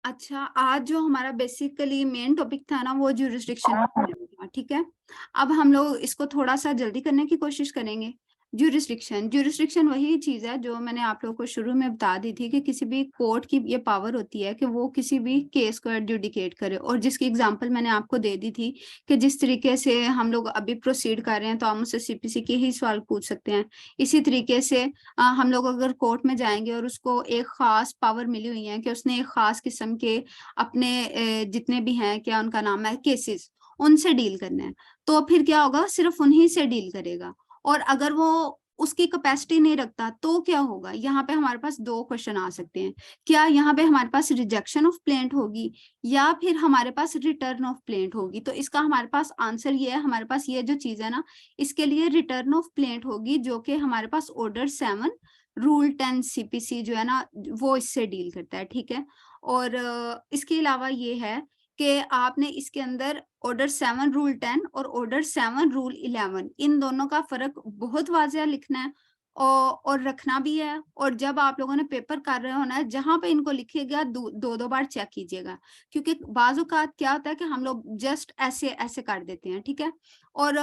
अच्छा, आज जो हमारा बेसिकली मेन टॉपिक था ना वो ज्यूरिसडिक्शन था, ठीक है। अब हम लोग इसको थोड़ा सा जल्दी करने की कोशिश करेंगे। ज्यूरिसडिक्शन ज्यूरिसडिक्शन वही चीज है जो मैंने आप लोगों को शुरू में बता दी थी कि किसी भी कोर्ट की ये पावर होती है कि वो किसी भी केस को एडजुडिकेट करे, और जिसकी एग्जांपल मैंने आपको दे दी थी कि जिस तरीके से हम लोग अभी प्रोसीड कर रहे हैं तो हम उससे सीपीसी के ही सवाल पूछ सकते हैं। इसी तरीके से हम लोग अगर कोर्ट में जाएंगे और उसको एक खास पावर मिली हुई है कि उसने एक खास किस्म के अपने जितने भी हैं, क्या उनका नाम है, केसेस, उनसे डील करना है, तो फिर क्या होगा, सिर्फ उन्हीं से डील करेगा। और अगर वो उसकी कैपेसिटी नहीं रखता तो क्या होगा, यहाँ पे हमारे पास दो क्वेश्चन आ सकते हैं। क्या यहाँ पे हमारे पास रिजेक्शन ऑफ प्लेंट होगी या फिर हमारे पास रिटर्न ऑफ प्लेंट होगी? तो इसका हमारे पास आंसर ये है, हमारे पास ये जो चीज है ना, इसके लिए रिटर्न ऑफ प्लेंट होगी, जो कि हमारे पास ऑर्डर 7 रूल 10 सीपीसी जो है ना वो इससे डील करता है, ठीक है। और इसके अलावा ये है कि आपने इसके अंदर ऑर्डर 7 रूल 10 और ऑर्डर 7 रूल 11 इन दोनों का फर्क बहुत वाजिया लिखना है और रखना भी है। और जब आप लोगों ने पेपर कर रहे हो ना, जहां पे इनको लिखिएगा दो दो बार चेक कीजिएगा, क्योंकि बाजू का क्या होता है कि हम लोग जस्ट ऐसे ऐसे कर देते हैं, ठीक है। और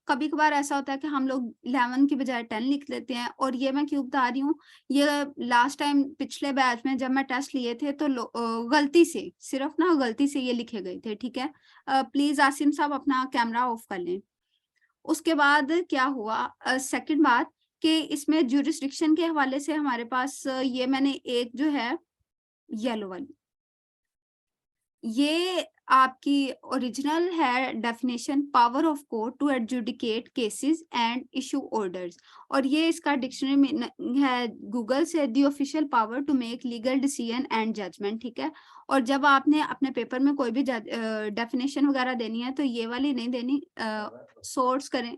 कभी कभार ऐसा होता है कि हम लोग 11 की बजाय 10 लिख लेते हैं। और ये मैं क्यों बता रही हूँ, ये लास्ट टाइम पिछले बैच में जब मैं टेस्ट लिए थे तो गलती से, सिर्फ ना गलती से ये लिखे गए थे, ठीक है। प्लीज आसिम साहब अपना कैमरा ऑफ कर लें। उसके बाद क्या हुआ, सेकंड बात, कि इसमें ज्यूरिसडिक्शन के हवाले से हमारे पास ये मैंने एक जो है येलो वाली, ये आपकी ओरिजिनल है definition, power of court to adjudicate cases and issue orders. और ये इसका डिक्शनरी में है गूगल से, the official power to make legal decision and judgment, ठीक है। और जब आपने अपने पेपर में कोई भी डेफिनेशन वगैरह देनी है तो ये वाली नहीं देनी, सोर्स करें।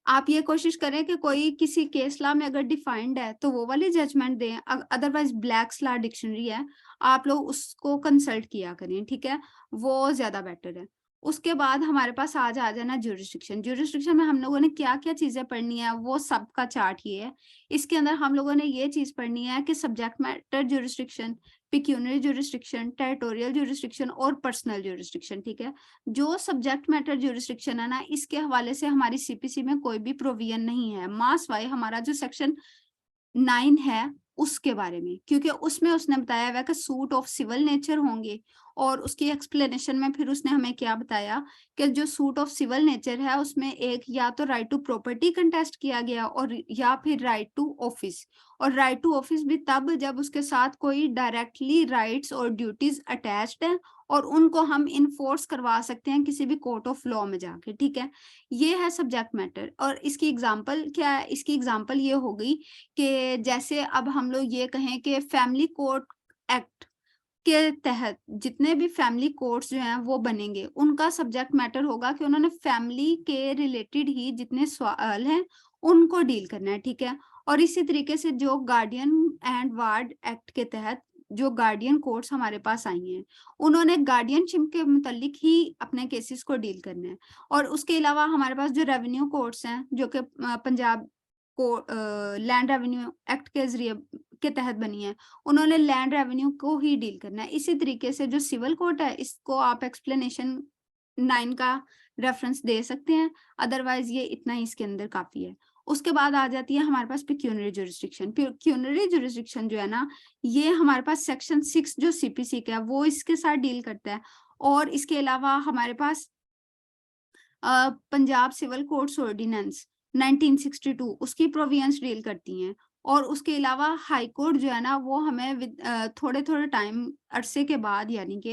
आप ये कोशिश करें कि कोई किसी केस लॉ में अगर डिफाइंड है तो वो वाली जजमेंट दें, अदरवाइज ब्लैक्स लॉ डिक्शनरी है, आप लोग उसको कंसल्ट किया करें, ठीक है। वो ज्यादा बेटर है। उसके बाद हमारे पास आज आ जाना ज्यूरिसडिक्शन। ज्यूरिसडिक्शन में हम लोगों ने क्या क्या चीजें पढ़नी है वो सबका चार्ट ये है। इसके अंदर हम लोगों ने ये चीज पढ़नी है कि subject matter jurisdiction, pecuniary jurisdiction, territorial jurisdiction और पर्सनल ज्यूरिसडिक्शन, ठीक है। जो सब्जेक्ट मैटर ज्यूरिसडिक्शन है ना, इसके हवाले से हमारी सीपीसी में कोई भी प्रोविजन नहीं है। मास वाई हमारा जो सेक्शन 9 है उसके बारे में, क्योंकि उसमें उसने बताया हुआ कि सूट ऑफ सिविल नेचर होंगे। और उसकी एक्सप्लेनेशन में फिर उसने हमें क्या बताया कि जो सूट ऑफ सिविल नेचर है उसमें एक या तो राइट टू प्रॉपर्टी कंटेस्ट किया गया और या फिर राइट टू ऑफिस। और राइट टू ऑफिस भी तब जब उसके साथ कोई डायरेक्टली राइट्स और ड्यूटीज अटैच्ड है और उनको हम इन्फोर्स करवा सकते हैं किसी भी कोर्ट ऑफ लॉ में जाके, ठीक है। ये है सब्जेक्ट मैटर। और इसकी एग्जांपल क्या है, इसकी एग्जांपल ये हो गई कि जैसे अब हम लोग ये कहें कि फैमिली कोर्ट एक्ट के तहत जितने भी फैमिली कोर्ट्स जो हैं वो बनेंगे, उनका सब्जेक्ट मैटर होगा कि उन्होंने फैमिली के रिलेटेड ही जितने सवाल हैं उनको डील करना है, ठीक है। और इसी तरीके से जो गार्डियन एंड वार्ड एक्ट के तहत जो गार्डियन कोर्ट्स हमारे पास आई हैं, उन्होंने गार्डियनशिप के मुतालिक ही अपने केसेस को डील करना है। और उसके अलावा हमारे पास जो रेवेन्यू कोर्ट्स हैं जो कि पंजाब को लैंड रेवेन्यू एक्ट के जरिए के तहत बनी है, उन्होंने लैंड रेवेन्यू को ही डील करना है। इसी तरीके से जो सिविल कोर्ट है इसको आप एक्सप्लेनेशन 9 का रेफरेंस दे सकते हैं, अदरवाइज ये इतना ही इसके अंदर काफी है। उसके बाद आ जाती है हमारे पास पिक्यूनरी ज्यूरिसडिक्शन। पिक्यूनरी ज्यूरिसडिक्शन जो है ना, ये हमारे पास सेक्शन 6 जो सीपीसी का है वो इसके साथ डील करता है। और इसके अलावा हमारे पास पंजाब सिविल कोर्ट्स ऑर्डिनेंस 1962 उसकी प्रोविजंस डील करती हैं। और उसके अलावा हाई कोर्ट जो है ना वो हमें थोड़े थोड़े टाइम अरसे के बाद, यानी कि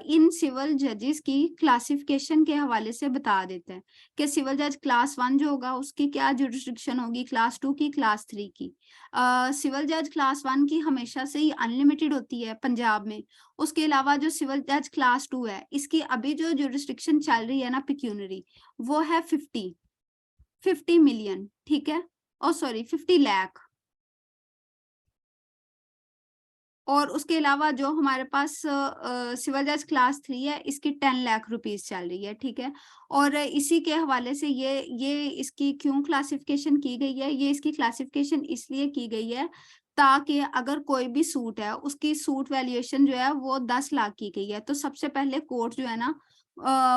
इन सिविल जजेस की क्लासिफिकेशन के हवाले से बता देता है कि सिविल जज क्लास 1 जो होगा उसकी क्या जुरिस्डिक्शन होगी, क्लास 2 की, क्लास 3 की। सिविल जज क्लास 1 की हमेशा से ही अनलिमिटेड होती है पंजाब में। उसके अलावा जो सिविल जज क्लास 2 है इसकी अभी जो जुरिस्डिक्शन चल रही है ना पिक्यूनरी, वो है 50 मिलियन, ठीक है। ओ सॉरी 50 लाख। और उसके अलावा जो हमारे पास सिविल जज क्लास 3 है, इसकी 10 लाख रुपीस चल रही है, ठीक है। और इसी के हवाले से ये इसकी क्यों क्लासिफिकेशन की गई है, ये इसकी क्लासिफिकेशन इसलिए की गई है ताकि अगर कोई भी सूट है, उसकी सूट वैल्यूएशन जो है वो 10 लाख की गई है, तो सबसे पहले कोर्ट जो है ना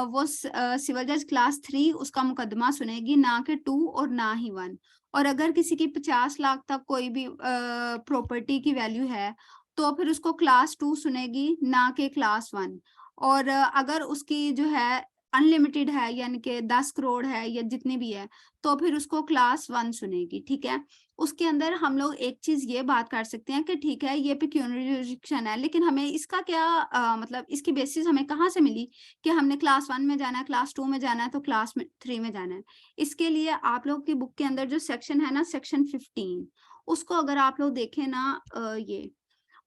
वो सिविल जज क्लास 3 उसका मुकदमा सुनेगी, ना कि 2 और ना ही 1। और अगर किसी की 50 लाख तक कोई भी प्रॉपर्टी की वैल्यू है, तो फिर उसको क्लास 2 सुनेगी, ना कि क्लास 1। और अगर उसकी जो है अनलिमिटेड है, यानी कि 10 करोड़ है या जितनी भी है, तो फिर उसको क्लास 1 सुनेगी, ठीक है। उसके अंदर हम लोग एक चीज ये बात कर सकते हैं कि ठीक है ये पेक्यूनियरी जुरिसडिक्शन है, लेकिन हमें इसका क्या मतलब इसकी बेसिस हमें कहाँ से मिली कि हमने क्लास 1 में जाना है, क्लास 2 में जाना है, तो क्लास 3 में जाना है। इसके लिए आप लोग की बुक के अंदर जो सेक्शन है ना, सेक्शन 15, उसको अगर आप लोग देखें ना, ये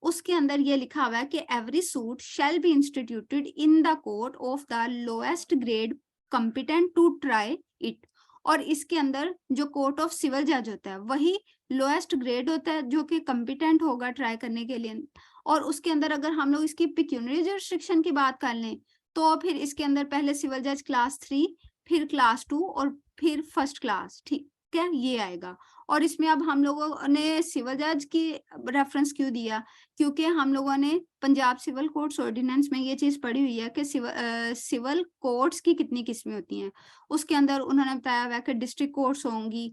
उसके अंदर ये लिखा हुआ है कि every suit shall be instituted in the court of the lowest grade competent to try it. और इसके अंदर जो कोर्ट ऑफ सिविल जज होता है वही लोएस्ट ग्रेड होता है जो कि कंपिटेंट होगा ट्राई करने के लिए। और उसके अंदर अगर हम लोग इसकी पेक्यूनियरी जुरिसडिक्शन की बात कर लें, तो फिर इसके अंदर पहले सिविल जज क्लास 3, फिर क्लास 2 और फिर फर्स्ट क्लास, ठीक है, ये आएगा। और इसमें अब हम लोगों ने सिविल जज की रेफरेंस क्यों दिया, क्योंकि हम लोगों ने पंजाब सिविल कोर्ट्स ऑर्डिनेंस में ये चीज पढ़ी हुई है कि सिविल कोर्ट्स की कितनी किस्में होती हैं। उसके अंदर उन्होंने बताया हुआ है कि डिस्ट्रिक्ट कोर्ट्स होंगी,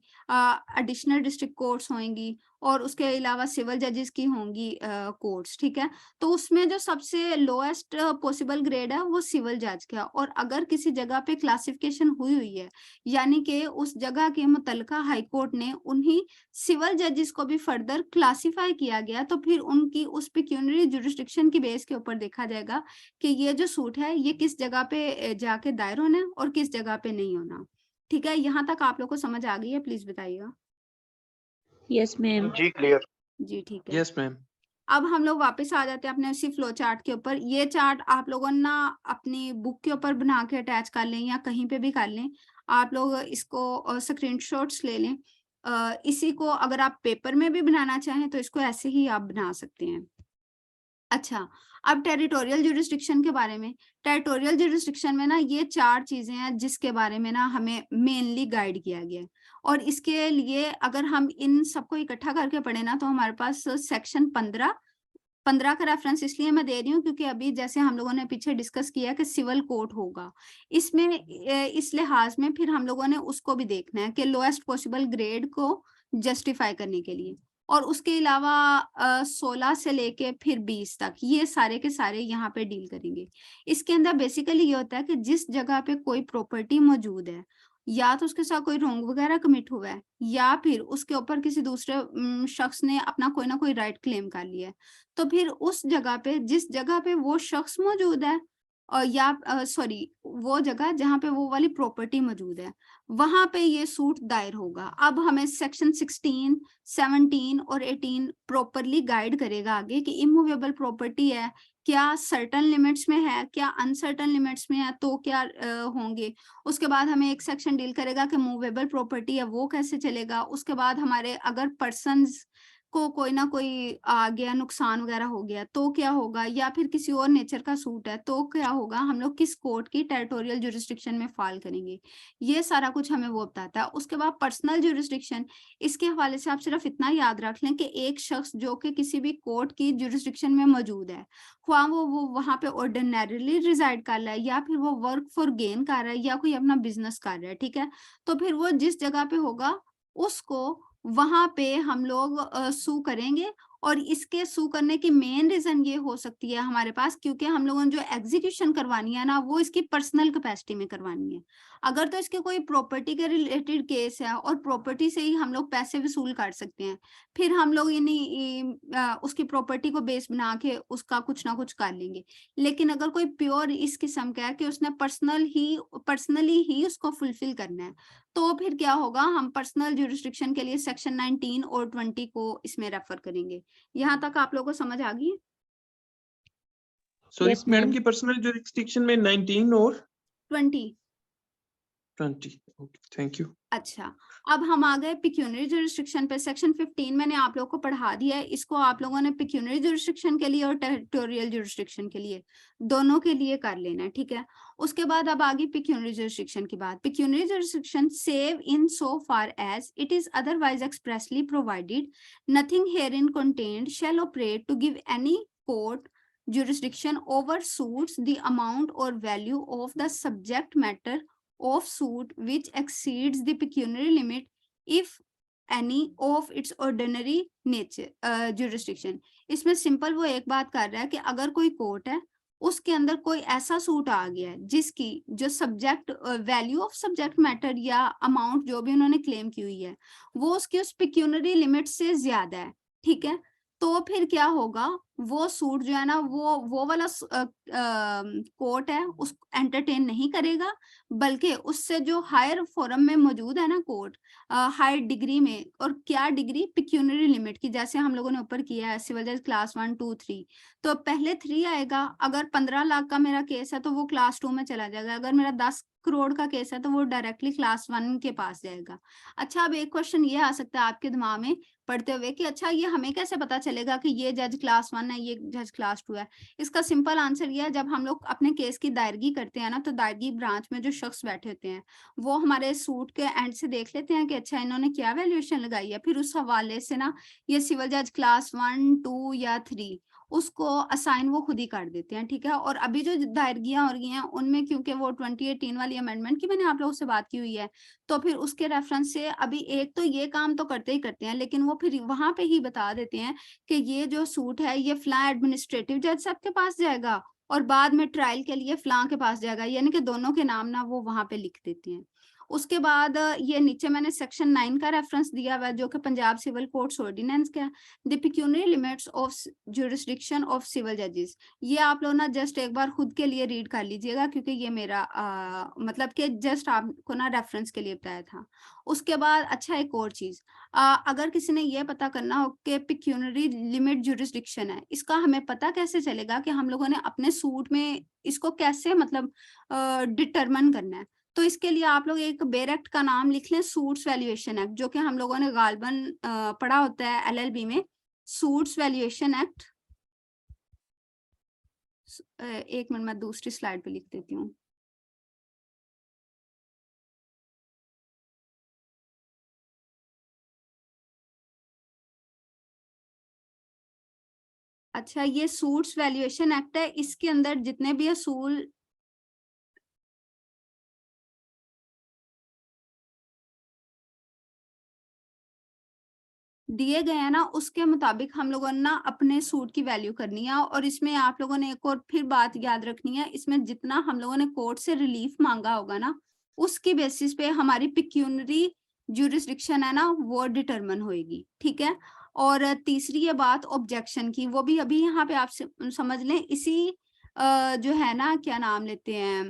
एडिशनल डिस्ट्रिक्ट कोर्ट्स होंगी, और उसके अलावा सिविल जजेस की होंगी कोर्ट्स, ठीक है। तो उसमें जो सबसे लोएस्ट पॉसिबल ग्रेड है वो सिविल जज का। और अगर किसी जगह पे क्लासिफिकेशन हुई है, यानी कि उस जगह के मुतलका हाई कोर्ट ने उन्हीं सिविल जजेस को भी फर्दर क्लासिफाई किया गया, तो फिर उनकी उस पेक्यूनियरी जुरिसडिक्शन की बेस के ऊपर देखा जाएगा कि ये जो सूट है ये किस जगह पे जाके दायर होना है और किस जगह पे नहीं होना। ठीक है, यहाँ तक आप लोग को समझ आ गई है? प्लीज बताइएगा। Yes ma'am. जी क्लियर। जी ठीक है। Yes ma'am. अब हम लोग वापस आ जाते हैं अपने उसी फ्लो चार्ट के ऊपर। ये चार्ट आप लोगों ने ना अपनी बुक के ऊपर बना के अटैच कर लें या कहीं पे भी कर लें। आप लोग इसको स्क्रीनशॉट्स ले लें। इसी को अगर आप पेपर में भी बनाना चाहें तो इसको ऐसे ही आप बना सकते हैं। अच्छा, अब टेरिटोरियल जुरिसडिक्शन के बारे में। टेरिटोरियल जुरिसडिक्शन में ना ये 4 चीजें हैं जिसके बारे में ना हमें मेनली गाइड किया गया है। और इसके लिए अगर हम इन सबको इकट्ठा करके पढ़े ना, तो हमारे पास सेक्शन 15 का रेफरेंस इसलिए मैं दे रही हूँ क्योंकि अभी जैसे हम लोगों ने पीछे डिस्कस किया कि सिविल कोर्ट होगा, इसमें इस लिहाज में फिर हम लोगों ने उसको भी देखना है कि लोएस्ट पॉसिबल ग्रेड को जस्टिफाई करने के लिए। और उसके अलावा 16 से लेके फिर 20 तक ये सारे के सारे यहाँ पे डील करेंगे। इसके अंदर बेसिकली ये होता है कि जिस जगह पे कोई प्रॉपर्टी मौजूद है, या तो उसके साथ कोई रॉन्ग वगैरह कमिट हुआ है, या फिर उसके ऊपर किसी दूसरे शख्स ने अपना कोई ना कोई राइट क्लेम कर लिया है, तो फिर उस जगह पे जिस जगह पे वो शख्स मौजूद है, और या सॉरी वो जगह जहाँ पे वो वाली प्रॉपर्टी मौजूद है, वहां पे ये सूट दायर होगा। अब हमें सेक्शन 16, 17 और 18 प्रॉपरली गाइड करेगा आगे कि इमूवेबल प्रॉपर्टी है, क्या सर्टन लिमिट्स में है, क्या अनसर्टन लिमिट्स में है, तो क्या होंगे। उसके बाद हमें एक सेक्शन डील करेगा कि मूवेबल प्रॉपर्टी है वो कैसे चलेगा। उसके बाद हमारे अगर पर्सन्स को कोई ना कोई आ गया, नुकसान वगैरह हो गया तो क्या होगा, या फिर किसी और नेचर का सूट है तो क्या होगा, हम लोग किस कोर्ट की टेरिटोरियल जुरिसडिक्शन में फाइल करेंगे। ये सारा कुछ हमें वो बताता है। उसके बाद पर्सनल जुरिसडिक्शन, इसके हवाले से आप सिर्फ इतना याद रख लें कि एक शख्स जो कि किसी भी कोर्ट की जुरिसडिक्शन में मौजूद है, ख्वाह वो वहां पे ऑर्डिनरीली रिजाइड कर रहा है, या फिर वो वर्क फॉर गेन कर रहा है, या कोई अपना बिजनेस कर रहा है, ठीक है, तो फिर वो जिस जगह पे होगा उसको वहां पे हम लोग सू करेंगे। और इसके सू करने की मेन रीजन ये हो सकती है हमारे पास, क्योंकि हम लोगों ने जो एग्जीक्यूशन करवानी है ना वो इसकी पर्सनल कैपेसिटी में करवानी है। अगर तो इसके कोई प्रॉपर्टी के रिलेटेड केस है और प्रॉपर्टी से ही हम लोग पैसे वसूल कर सकते हैं, फिर हम लोग उसकी प्रॉपर्टी को बेस बना के उसका कुछ ना कुछ कर लेंगे। लेकिन अगर कोई प्योर इस किस्म का है कि उसने पर्सनली ही उसको फुलफिल करना है, तो फिर क्या होगा, हम पर्सनल जुरिसडिक्शन के लिए सेक्शन 19 और 20 को इसमें रेफर करेंगे। यहाँ तक आप लोगों को समझ आ गई? सो Yes, इस मैडम ma'am. की पर्सनल जुरिसडिक्शन में 19 और 20। 20 थैंक यू। अच्छा, अब हम आ गए पिक्यूनरी जुरिस्डिक्शन पे। सेक्शन 15 मैंने आप लोगों को पढ़ा दिया है। इसको आप लोगों ने पिक्यूनरी जुरिस्डिक्शन के लिए और टेरिटोरियल जुरिस्डिक्शन के लिए दोनों के लिए कर लेना है, ठीक है। उसके बाद अब आगे पिक्यूनरी जुरिस्डिक्शन की बात। Pecuniary jurisdiction save in so far as it is otherwise expressly provided nothing herein contained shall operate to give any court jurisdiction over suits the amount or value of the subject matter of suit which exceeds the pecuniary limit if any of its ordinary nature jurisdiction। इसमें simple वो एक बात कर रहा है कि अगर कोई कोर्ट है उसके अंदर कोई ऐसा सूट आ गया है जिसकी जो subject value of subject matter या अमाउंट जो भी उन्होंने क्लेम की हुई है वो उसकी उस पिक्यूनरी लिमिट से ज्यादा है, ठीक है। तो फिर क्या होगा, वो सूट जो है ना वो वाला कोर्ट है उस एंटरटेन नहीं करेगा, बल्कि उससे जो हायर फोरम में मौजूद है ना कोर्ट हायर डिग्री में, और क्या डिग्री, पिक्यूनरी लिमिट की, जैसे हम लोगों ने ऊपर किया है सिविल जज क्लास 1 2 3। तो पहले 3 आएगा, अगर 15 लाख का मेरा केस है तो वो क्लास 2 में चला जाएगा, अगर मेरा 10 करोड़ का केस है तो वो डायरेक्टली क्लास 1 के पास जाएगा। अच्छा, अब एक क्वेश्चन ये आ सकता है आपके दिमाग में पढ़ते हुए कि अच्छा ये हमें कैसे पता चलेगा कि ये जज क्लास 1 है ये जज क्लास 2 है। इसका सिंपल आंसर ये है, जब हम लोग अपने केस की दायरगी करते हैं ना तो दायरगी ब्रांच में जो शख्स बैठे होते हैं वो हमारे सूट के एंड से देख लेते हैं कि अच्छा इन्होंने क्या वैल्यूएशन लगाई है, फिर उस हवाले से ना ये सिविल जज क्लास 1 2 या 3 उसको असाइन वो खुद ही कर देते हैं, ठीक है। और अभी जो दायरगियां हो रही हैं उनमें क्योंकि वो 2018 वाली अमेंडमेंट की मैंने आप लोगों से बात की हुई है, तो फिर उसके रेफरेंस से अभी एक तो ये काम तो करते ही करते हैं, लेकिन वो फिर वहां पे ही बता देते हैं कि ये जो सूट है ये फला एडमिनिस्ट्रेटिव जज साहब के पास जाएगा और बाद में ट्रायल के लिए फला के पास जाएगा, यानी कि दोनों के नाम ना वो वहां पे लिख देते हैं। उसके बाद ये नीचे मैंने सेक्शन 9 का रेफरेंस दिया हुआ है जो कि पंजाब सिविल कोर्ट्स ऑर्डिनेंस का, the pecuniary limits of jurisdiction of civil जजेस। ये आप लोग ना जस्ट एक बार खुद के लिए रीड कर लीजिएगा क्योंकि ये मेरा मतलब कि जस्ट आपको ना रेफरेंस के लिए बताया था। उसके बाद अच्छा एक और चीज, अगर किसी ने ये पता करना हो कि पिक्यूनरी लिमिट जुरिस्डिक्शन है, इसका हमें पता कैसे चलेगा कि हम लोगों ने अपने सूट में इसको कैसे मतलब डिटरमिन करना है, तो इसके लिए आप लोग एक बेर एक्ट का नाम लिख लें, सूट्स वैल्यूएशन एक्ट, जो कि हम लोगों ने गालबन पढ़ा होता है एलएलबी में, सूट्स वैल्यूएशन एक्ट। एक मिनट मैं दूसरी स्लाइड पे लिख देती हूँ। अच्छा, ये सूट्स वैल्यूएशन एक्ट है, इसके अंदर जितने भी असूल दिए गए हैं ना उसके मुताबिक हम लोगों ने ना अपने सूट की वैल्यू करनी है। और इसमें आप लोगों ने एक और फिर बात याद रखनी है, इसमें जितना हम लोगों ने कोर्ट से रिलीफ मांगा होगा ना उसकी बेसिस पे हमारी पिक्यूनरी जुरिस्डिक्शन है ना वो डिटरमिन होएगी, ठीक है। और तीसरी ये बात ऑब्जेक्शन की, वो भी अभी यहाँ पे आप समझ लें, इसी जो है ना क्या नाम लेते हैं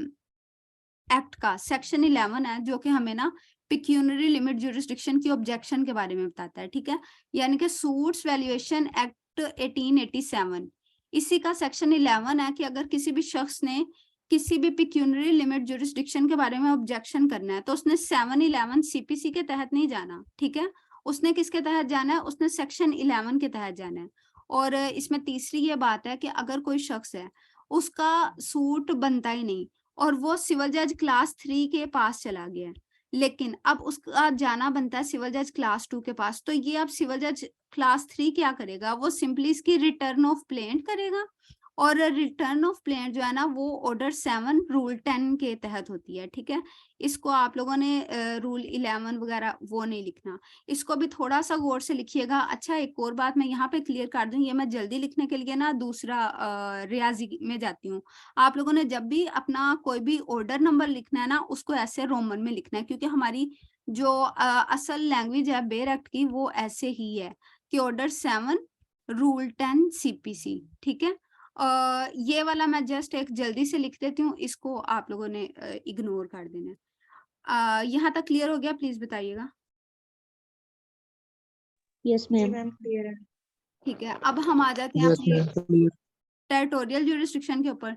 एक्ट का सेक्शन 11 है जो कि हमें ना पिक्यूनरी लिमिट जुरिस्डिक्शन की ऑब्जेक्शन के बारे में बताता है, ठीक है। यानी कि सूट्स वैल्यूएशन एक्ट 1887 इसी का सेक्शन 11 है कि अगर किसी भी शख्स ने किसी भी पिक्यूनरी लिमिट जुरिस्डिक्शन के बारे में ऑब्जेक्शन करना है तो उसने 711 सीपीसी के तहत नहीं जाना, ठीक है। उसने किसके तहत जाना है, उसने सेक्शन 11 के तहत जाना है। और इसमें तीसरी ये बात है कि अगर कोई शख्स है उसका सूट बनता ही नहीं और वो सिविल जज क्लास 3 के पास चला गया, लेकिन अब उसका जाना बनता है सिविल जज क्लास 2 के पास, तो ये अब सिविल जज क्लास 3 क्या करेगा, वो सिंपली इसकी रिटर्न ऑफ प्लेंट करेगा। और रिटर्न ऑफ प्लेंट जो है ना वो ऑर्डर 7 रूल 10 के तहत होती है, ठीक है। इसको आप लोगों ने रूल 11 वगैरह वो नहीं लिखना, इसको भी थोड़ा सा गौर से लिखिएगा। अच्छा, एक और बात मैं यहाँ पे क्लियर कर दूं, ये मैं जल्दी लिखने के लिए ना दूसरा रियाजी में जाती हूँ। आप लोगों ने जब भी अपना कोई भी ऑर्डर नंबर लिखना है ना उसको ऐसे रोमन में लिखना है, क्योंकि हमारी जो असल लैंग्वेज है बेयर एक्ट की वो ऐसे ही है कि ऑर्डर 7 रूल 10 सीपीसी, ठीक है। ये वाला मैं जस्ट एक जल्दी से लिख देती हूँ, इसको आप लोगों ने इग्नोर कर देना है। यहाँ तक क्लियर हो गया, प्लीज बताइएगा। Yes ma'am. क्लियर है। ठीक है, अब हम आ जाते हैं यस अपने मैम, टेरिटोरियल ज्यूरिसडिक्शन के ऊपर।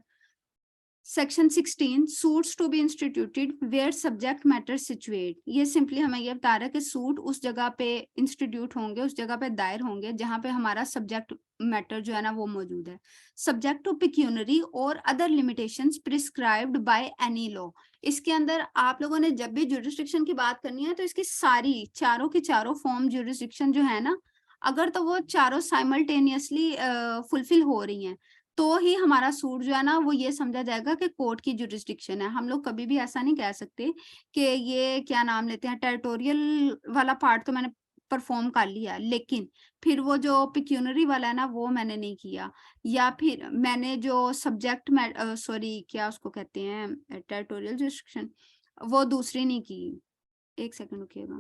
Section 16 suits to be instituted where subject matter situate. ये सिंपली हमें ये बता रहा है कि सूट उस जगह पे इंस्टीट्यूट होंगे, उस जगह पे दायर होंगे जहां पे हमारा सब्जेक्ट मैटर जो है ना वो मौजूद है। सब्जेक्ट टू पिक्यूनरी और other limitations prescribed by any law. इसके अंदर आप लोगों ने जब भी ज्यूरिसडिक्शन की बात करनी है तो इसकी सारी चारों की चारों फॉर्म ज्यूरिसडिक्शन जो है ना, अगर तो वो चारों साइमल्टेनियसली फुलफिल हो रही हैं तो ही हमारा सूट जो है ना वो ये समझा जाएगा कि कोर्ट की जुरिस्डिक्शन है। हम लोग कभी भी ऐसा नहीं कह सकते कि ये क्या नाम लेते हैं, टेरिटोरियल वाला पार्ट तो मैंने परफॉर्म कर लिया लेकिन फिर वो जो पिक्यूनरी वाला है ना वो मैंने नहीं किया, या फिर मैंने जो सब्जेक्ट में सॉरी क्या उसको कहते हैं टेरिटोरियल जुरिस्डिक्शन वो दूसरी नहीं की। एक सेकंड रुकिएगा।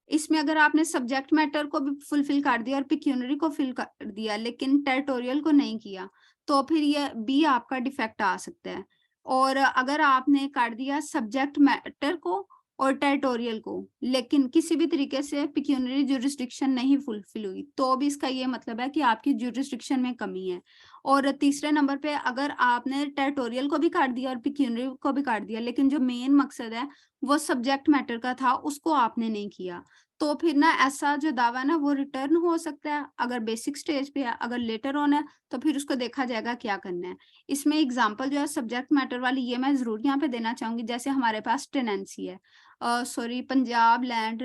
इसमें अगर आपने सब्जेक्ट मैटर को भी फुलफिल कर दिया और पिक्यूनरी को फिल कर दिया लेकिन टेरिटोरियल को नहीं किया तो फिर ये बी आपका डिफेक्ट आ सकता है। और अगर आपने कर दिया सब्जेक्ट मैटर को और टेरिटोरियल को लेकिन किसी भी तरीके से पिक्यूनरी ज्यूरिसडिक्शन नहीं फुलफिल हुई तो भी इसका ये मतलब है कि आपकी ज्यूरिसडिक्शन में कमी है। और तीसरे नंबर पे अगर आपने टेरिटोरियल को भी काट दिया और पिक्यूनरी को भी काट दिया लेकिन जो मेन मकसद है वो सब्जेक्ट मैटर का था उसको आपने नहीं किया तो फिर ना ऐसा जो दावा है ना वो रिटर्न हो सकता है। अगर बेसिक स्टेज पे है, अगर लेटर ऑन है तो फिर उसको देखा जाएगा क्या करना है। इसमें एग्जांपल जो है सब्जेक्ट मैटर वाली ये मैं जरूर यहाँ पे देना चाहूंगी। जैसे हमारे पास टेनेंसी है, सॉरी पंजाब लैंड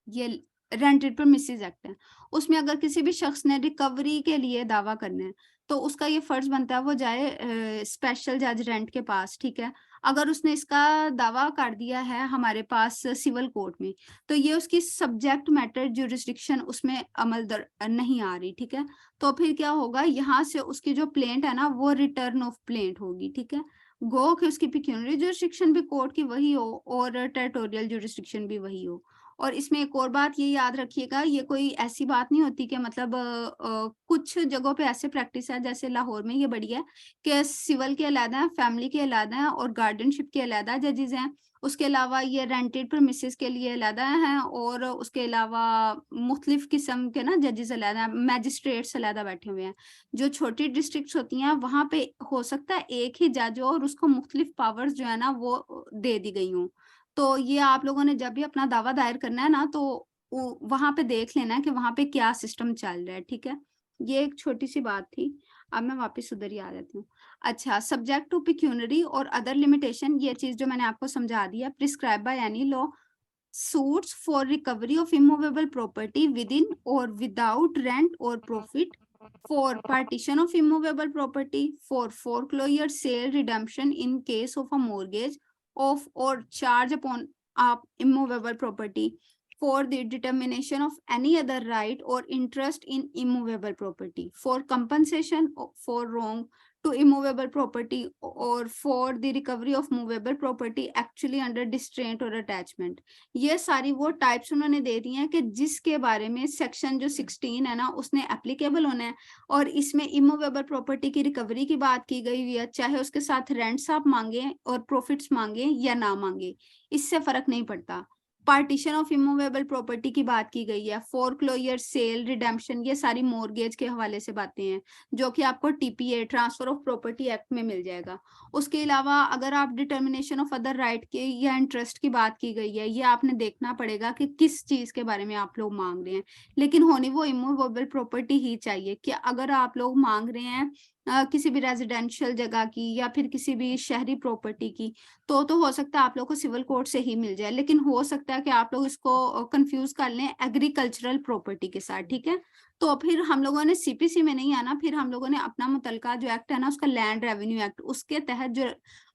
ये रेंटेड प्रीमिसेस एक्ट है, उसमें अगर किसी भी शख्स ने रिकवरी के लिए दावा करना है तो उसका ये फर्ज बनता है वो जाए स्पेशल जज रेंट के पास, ठीक है। अगर उसने इसका दावा कर दिया है हमारे पास सिविल कोर्ट में तो ये उसकी सब्जेक्ट मैटर ज्यूरिसडिक्शन उसमें अमल नहीं आ रही, ठीक है। तो फिर क्या होगा, यहाँ से उसकी जो प्लेंट है ना वो रिटर्न ऑफ प्लेंट होगी, ठीक है। गो कि उसकी पिक्यूनरी ज्यूरिसडिक्शन भी कोर्ट की वही हो और टेरिटोरियल ज्यूरिसडिक्शन भी वही हो। और इसमें एक और बात ये याद रखिएगा, ये कोई ऐसी बात नहीं होती कि मतलब कुछ जगहों पे ऐसे प्रैक्टिस है जैसे लाहौर में ये बड़ी है कि सिविल के अलग है, फैमिली के अलग है और गार्डियनशिप के अलग जजेस हैं। उसके अलावा ये रेंटेड प्रीमिसेस के लिए अलग हैं और उसके अलावा मुख्तलिफ किस्म के ना जजेस अलग हैं, मैजिस्ट्रेट्स अलग बैठे हुए हैं। जो छोटी डिस्ट्रिक्ट्स होती हैं वहां पे हो सकता है एक ही जज हो और उसको मुख्तलिफ पावर्स जो है ना वो दे दी गई हूँ। तो ये आप लोगों ने जब भी अपना दावा दायर करना है ना तो वहां पे देख लेना है कि वहां पे क्या सिस्टम चल रहा है, ठीक है। ये एक छोटी सी बात थी, अब मैं वापस उधर ही आ जाती हूँ। अच्छा, सब्जेक्ट टू पिक्यूनरी और अदर लिमिटेशन, ये चीज जो मैंने आपको समझा दिया। Prescribe by any law suits for recovery of immovable property within or without rent or profit, for partition of immovable property, for foreclosure, sale, redemption in case of a mortgage of or charge upon immovable property, for the determination of any other right or interest in immovable property, for compensation for wrong to immovable property or for the recovery of movable property actually under distraint or attachment। ये सारी वो types उन्होंने दे दी हैं कि जिसके बारे में section जो 16 है ना उसने एप्लीकेबल होना है। और इसमें इमूवेबल प्रॉपर्टी की रिकवरी की बात की गई हुई है, चाहे उसके साथ रेंट्स आप मांगे और प्रॉफिट्स मांगे या ना मांगे, इससे फर्क नहीं पड़ता। पार्टीशन ऑफ इमूवेबल प्रॉपर्टी की बात की गई है, फोरक्लोजर, सेल, रिडेम्पशन, ये सारी मॉर्गेज के हवाले से बातें हैं जो कि आपको TPA transfer of property act में मिल जाएगा। उसके अलावा अगर आप डिटर्मिनेशन ऑफ अदर राइट के या इंटरेस्ट की बात की गई है, ये आपने देखना पड़ेगा कि किस चीज के बारे में आप लोग मांग रहे हैं, लेकिन होनी वो इमूवेबल प्रॉपर्टी ही चाहिए। कि अगर आप लोग मांग रहे हैं किसी भी रेजिडेंशियल जगह की या फिर किसी भी शहरी प्रॉपर्टी की तो हो सकता है आप लोग को सिविल कोर्ट से ही मिल जाए, लेकिन हो सकता है कि आप लोग इसको कंफ्यूज कर लें एग्रीकल्चरल प्रॉपर्टी के साथ, ठीक है। तो फिर हम लोगों ने सीपीसी में नहीं आना, फिर हम लोगों ने अपना मुतलका जो एक्ट है ना उसका लैंड रेवेन्यू एक्ट, उसके तहत जो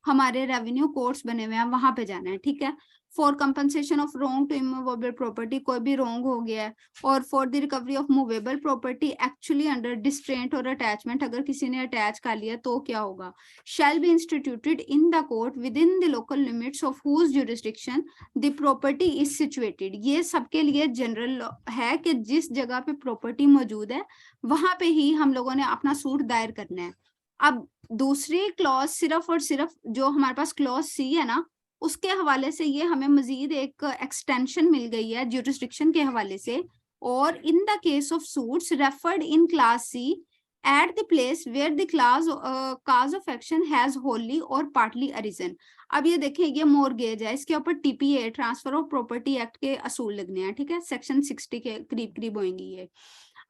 हमारे रेवेन्यू कोर्ट्स बने हुए हैं वहां पे जाना है, ठीक है। For compensation of wrong to immovable property, कोई भी रोंग हो गया है, और for the recovery of movable property actually under distraint और अटैचमेंट, अगर किसी ने अटैच कर लिया तो क्या होगा, shall be instituted in the court within the local limits of whose jurisdiction the property is situated। ये सबके लिए जनरल है कि जिस जगह पे प्रॉपर्टी मौजूद है वहां पे ही हम लोगों ने अपना सूट दायर करना है। अब दूसरी क्लॉज सिर्फ और सिर्फ जो हमारे पास क्लॉज सी है ना उसके हवाले से ये हमें मजीद एक एक्सटेंशन मिल गई है ज्यूरिसडिक्शन के हवाले से or in the case of suits referred in class C at the place where the cause of action has wholly or partly arisen। अब ये देखें, ये मोर्गेज है, इसके ऊपर TPA transfer of property act के असूल लगने हैं, ठीक है, सेक्शन 60 के करीब करीब होंगी ये।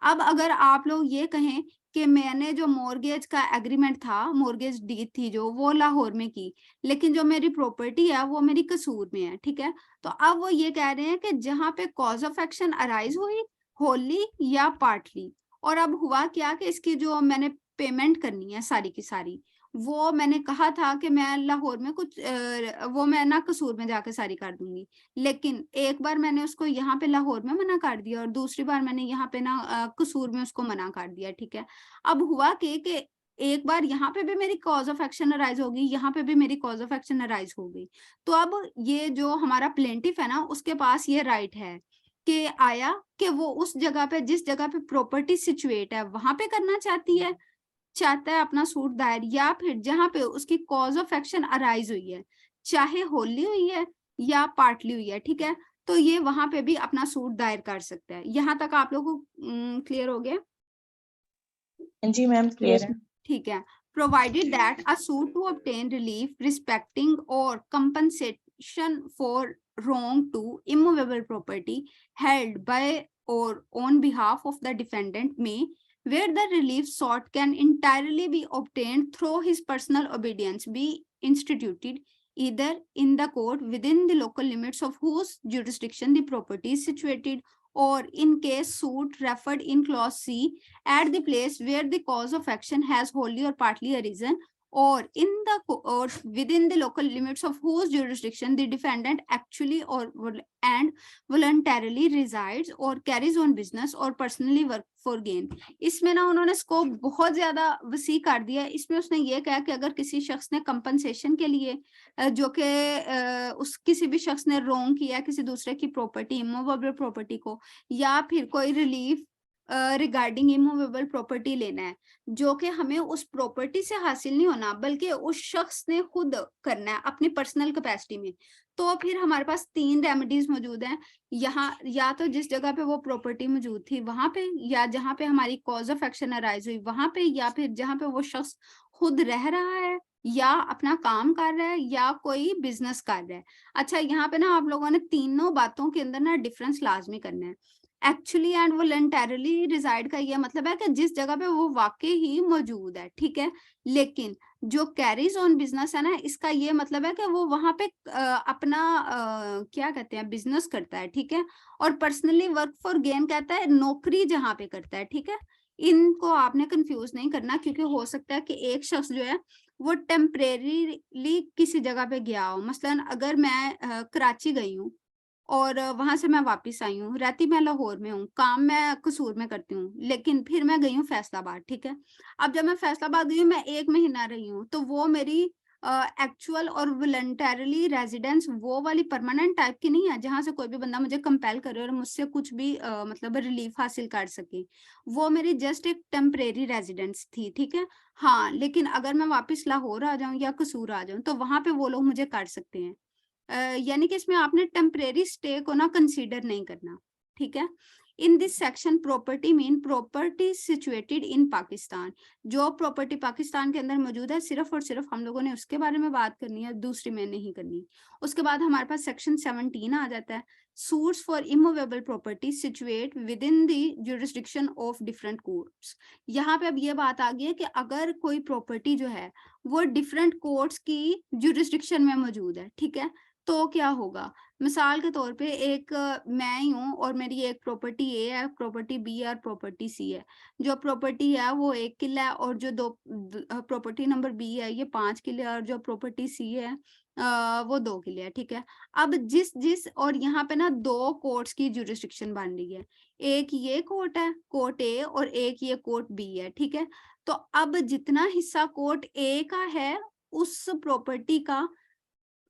अब अगर आप लोग ये कहें कि मैंने जो मोर्गेज का एग्रीमेंट था, मोर्गेज डीड थी जो, वो लाहौर में की, लेकिन जो मेरी प्रॉपर्टी है वो मेरी कसूर में है, ठीक है, तो अब वो ये कह रहे हैं कि जहां पे कॉज ऑफ एक्शन अराइज हुई होली या पार्टली, और अब हुआ क्या कि इसकी जो मैंने पेमेंट करनी है सारी की सारी, वो मैंने कहा था कि मैं लाहौर में कुछ वो मैं ना कसूर में जाके सारी कर दूंगी, लेकिन एक बार मैंने उसको यहाँ पे लाहौर में मना कर दिया और दूसरी बार मैंने यहाँ पे ना कसूर में उसको मना कर दिया, ठीक है। अब हुआ कि एक बार यहाँ पे भी मेरी कॉज ऑफ एक्शन अराइज होगी, यहाँ पे भी मेरी कॉज ऑफ एक्शन अराइज हो गई, तो अब ये जो हमारा प्लेंटिफ है ना, उसके पास ये राइट है कि आया कि वो उस जगह पे, जिस जगह पे प्रॉपर्टी सिचुएट है, वहां पे करना चाहता है अपना सूट दायर, या फिर जहां पे उसकी कॉज ऑफ एक्शन अराइज हुई है, चाहे होली हुई है या पार्टली हुई है, ठीक है, तो ये वहां पे भी अपना सूट दायर कर सकता है। यहाँ तक आप लोगों को क्लियर हो गया? जी मैम क्लियर है। ठीक है। provided that a suit to obtain relief respecting or compensation for wrong to immovable property held by or on behalf of the defendant may, where the relief sought can entirely be obtained through his personal obedience, be instituted either in the court within the local limits of whose jurisdiction the property is situated, or in case suit referred in clause C at the place where the cause of action has wholly or partly arisen, or in the or within the local limits of whose jurisdiction the defendant actually or and voluntarily resides or carries on business or personally work for gain। इसमें ना उन्होंने scope बहुत ज्यादा वसी कर दिया है। इसमें उसने ये कहा कि अगर किसी शख्स ने कंपनसेशन के लिए जो कि उस किसी भी शख्स ने रोंग किया किसी दूसरे की प्रॉपर्टी, इमूवेबल प्रॉपर्टी को, या फिर कोई रिलीफ रिगार्डिंग इमूवेबल प्रॉपर्टी लेना है, जो कि हमें उस प्रॉपर्टी से हासिल नहीं होना बल्कि उस शख्स ने खुद करना है अपनी पर्सनल कैपेसिटी में, तो फिर हमारे पास 3 रेमेडीज मौजूद हैं यहाँ, या तो जिस जगह पे वो प्रॉपर्टी मौजूद थी वहां पे, या जहां पे हमारी कॉज ऑफ एक्शन अराइज हुई वहां पे, या फिर जहां पे वो शख्स खुद रह रहा है या अपना काम कर रहा है या कोई बिजनेस कर रहा है। अच्छा, यहाँ पे ना आप लोगों ने तीनों बातों के अंदर ना डिफरेंस लाजमी करना है। एक्चुअली एंड वॉलंटरली रिजाइड का ये मतलब है कि जिस जगह पे वो वाकई ही मौजूद है, ठीक है, लेकिन जो कैरीज ऑन बिजनेस है ना, इसका ये मतलब है कि वो वहां पे अपना क्या कहते हैं बिजनेस करता है, ठीक है, और पर्सनली वर्क फॉर गेन कहता है नौकरी जहां पे करता है, ठीक है। इनको आपने कंफ्यूज नहीं करना, क्योंकि हो सकता है कि एक शख्स जो है वो टेम्परेरीली किसी जगह पे गया हो। मसलन अगर मैं कराची गई हूँ और वहां से मैं वापस आई हूँ, रहती मैं लाहौर में हूँ, काम मैं कसूर में करती हूँ, लेकिन फिर मैं गई हूँ फैसलाबाद, ठीक है। अब जब मैं फैसलाबाद गई हूँ, मैं 1 महीना रही हूँ, तो वो मेरी एक्चुअल और वॉलंटरली रेजिडेंस वो वाली परमानेंट टाइप की नहीं है जहां से कोई भी बंदा मुझे कंपेल करे और मुझसे कुछ भी मतलब रिलीफ हासिल कर सके। वो मेरी जस्ट एक टेम्परेरी रेजिडेंस थी, ठीक है। हाँ, लेकिन अगर मैं वापस लाहौर आ जाऊं या कसूर आ जाऊं, तो वहां पे वो लोग मुझे कर सकते हैं। यानी कि इसमें आपने टेम्परेरी स्टे को ना कंसीडर नहीं करना, ठीक है। In this section property mean property situated in Pakistan, जो प्रॉपर्टी पाकिस्तान के अंदर मौजूद है सिर्फ और सिर्फ हम लोगों ने उसके बारे में बात करनी है, दूसरी में नहीं करनी। उसके बाद हमारे पास सेक्शन 17 आ जाता है, suits for immovable property situate within the jurisdiction of different courts. यहाँ पे अब ये बात आ गई है कि अगर कोई प्रॉपर्टी जो है वो डिफरेंट कोर्ट्स की जुरिस्डिक्शन में मौजूद है, ठीक है, तो क्या होगा। मिसाल के तौर पे एक मैं ही हूँ और मेरी एक प्रॉपर्टी ए है, प्रॉपर्टी बी है और प्रॉपर्टी सी है। जो प्रॉपर्टी है वो 1 किला है और जो प्रॉपर्टी नंबर बी है ये 5 किले और जो प्रॉपर्टी सी है वो 2 किले है, ठीक है। अब जिस जिस और यहाँ पे ना 2 कोर्ट्स की जुरिस्डिक्शन बन रही है, एक ये कोर्ट है कोर्ट ए और एक ये कोर्ट बी है, ठीक है। तो अब जितना हिस्सा कोर्ट ए का है उस प्रॉपर्टी का,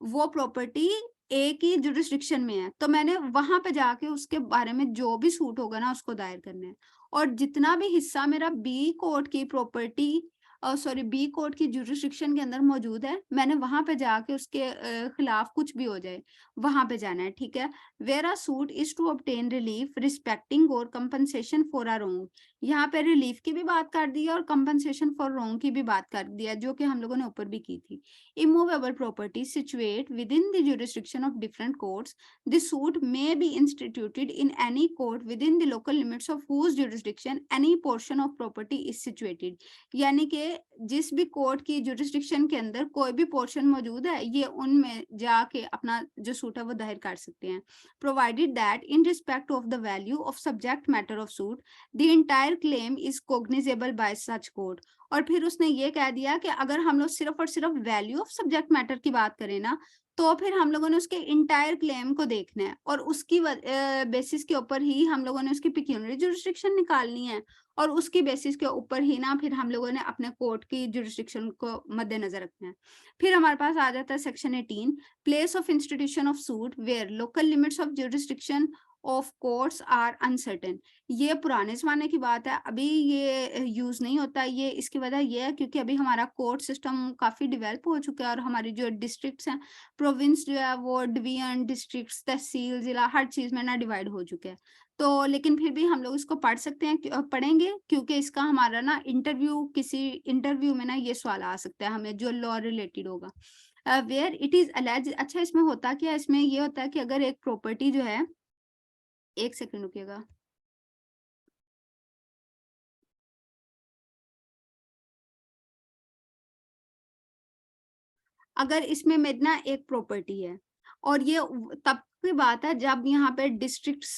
वो प्रॉपर्टी ए की जुरिस्डिक्शन में है, तो मैंने वहां पे जाके उसके बारे में जो भी सूट होगा ना उसको दायर करना है। और जितना भी हिस्सा मेरा बी कोर्ट की प्रॉपर्टी सॉरी बी कोर्ट की जुरिस्डिक्शन के अंदर मौजूद है, मैंने वहां पे जाके उसके खिलाफ कुछ भी हो जाए वहां पे जाना है, ठीक है। Where a suit is to obtain relief respecting or compensation for a wrong, यहाँ पे रिलीफ की भी बात कर दी है और कंपनसेशन फॉर रोंग की भी बात कर दी है, जो कि हम लोगों ने ऊपर भी की थी। Immovable property situate within the jurisdiction of different courts, the suit may be instituted in any court within the local limits of whose jurisdiction any portion of property is situated, यानी कि जिस भी court की jurisdiction के अंदर कोई भी portion मौजूद है, ये उनमें जाके अपना जो सूट है वो दायर कर सकते हैं। Provided that in respect of the value of subject matter of suit the entire claim is cognisable bye such court. और फिर उसने ये कह दिया कि अगर हम लोग सिर्फ और सिर्फ वैल्यू ऑफ सब्जेक्ट मैटर की बात करें ना, तो फिर हम लोगों ने उसके इंटायर क्लेम को देखना है और उसकी बेसिस के ऊपर ही हम लोगों ने उसकी पिक्यूनरी जुरिस्डिक्शन निकालनी है, और उसकी बेसिस के ऊपर ही ना फिर हम लोगों ने अपने कोर्ट की जुरिस्डिक्शन को मद्देनजर रखना है। फिर हमारे पास आ जाता है section 18, place of institution of suit where local limits of jurisdiction of courts are uncertain. ये पुराने जमाने की बात है, अभी ये यूज नहीं होता। ये इसकी वजह ये है क्योंकि अभी हमारा कोर्ट सिस्टम काफी डेवलप हो चुका है और हमारी जो डिस्ट्रिक्ट्स हैं, प्रोविंस जो है वो डिवीजन, डिस्ट्रिक्ट्स, तहसील, जिला, हर चीज में ना डिवाइड हो चुके हैं। तो लेकिन फिर भी हम लोग इसको पढ़ सकते हैं, पढ़ेंगे, क्योंकि इसका हमारा ना किसी इंटरव्यू में ना ये सवाल आ सकता है हमें, जो लॉ रिलेटेड होगा। वेयर इट इज अलेज, अच्छा इसमें होता क्या है, इसमें ये होता है कि अगर एक प्रॉपर्टी जो है, एक सेकंड रुकिएगा, अगर इसमें मेरी ना एक प्रॉपर्टी है और ये तब की बात है जब यहाँ पे डिस्ट्रिक्ट्स